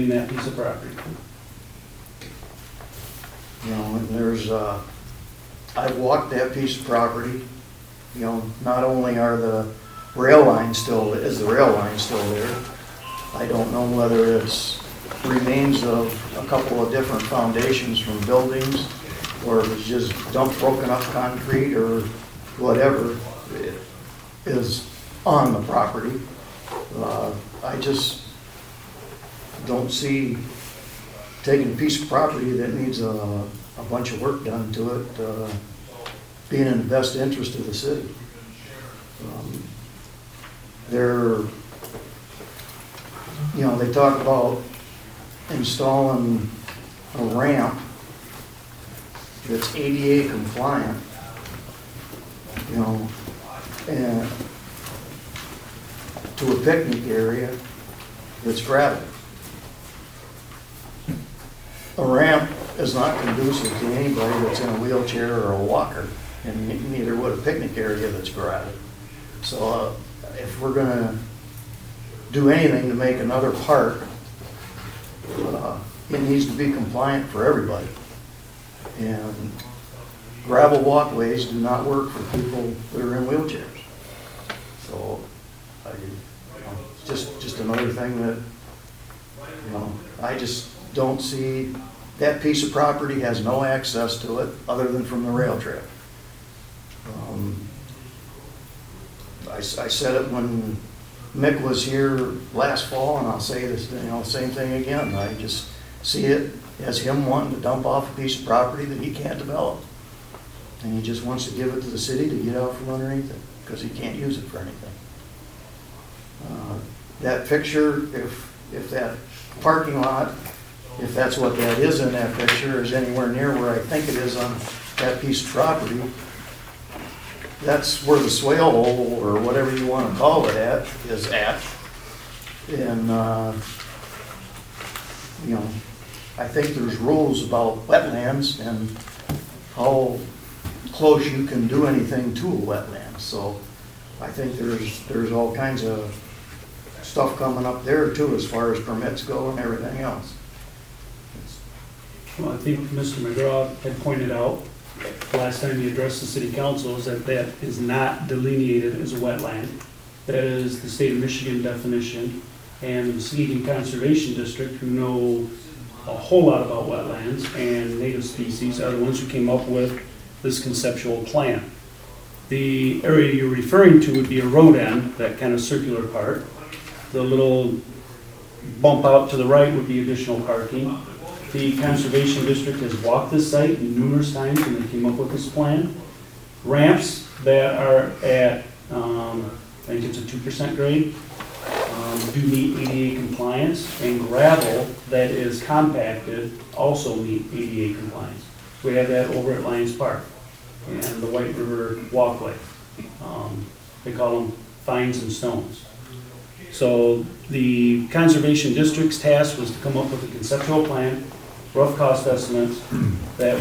in that piece of property. You know, and there's, I've walked that piece of property, you know, not only are the rail lines still, is the rail line still there, I don't know whether it's remains of a couple of different foundations from buildings, or if it's just dumped, broken up concrete, or whatever is on the property. I just don't see taking a piece of property that needs a bunch of work done to it, being in the best interest of the city. They're, you know, they talk about installing a ramp that's ADA compliant, you know, and to a picnic area that's gravel. A ramp is not conducive to anybody that's in a wheelchair or a walker, and neither would a picnic area that's gravel. So if we're gonna do anything to make another park, it needs to be compliant for everybody. And gravel walkways do not work for people that are in wheelchairs. So, just another thing that, you know, I just don't see, that piece of property has no access to it other than from the rail trail. I said it when Mick was here last fall, and I'll say this, you know, same thing again. I just see it as him wanting to dump off a piece of property that he can't develop. And he just wants to give it to the city to get out from underneath it, because he can't use it for anything. That picture, if that parking lot, if that's what that is in that picture, is anywhere near where I think it is on that piece of property, that's where the swale hole, or whatever you want to call it at, is at. And, you know, I think there's rules about wetlands and how close you can do anything to a wetland. So I think there's all kinds of stuff coming up there too, as far as permits go and everything else. Well, I think Mr. McGraw had pointed out last time he addressed the city council is that that is not delineated as a wetland. That is the state of Michigan definition, and the Muskegon Conservation District, who know a whole lot about wetlands and native species, are the ones who came up with this conceptual plan. The area you're referring to would be a road end, that kind of circular part. The little bump out to the right would be additional parking. The Conservation District has walked this site numerous times when they came up with this plan. Ramps that are at, I think it's a 2% grade, do meet ADA compliance, and gravel that is compacted also meet ADA compliance. We have that over at Lions Park and the White River Walkway. They call them fines and stones. So the Conservation District's task was to come up with a conceptual plan, rough cost estimates that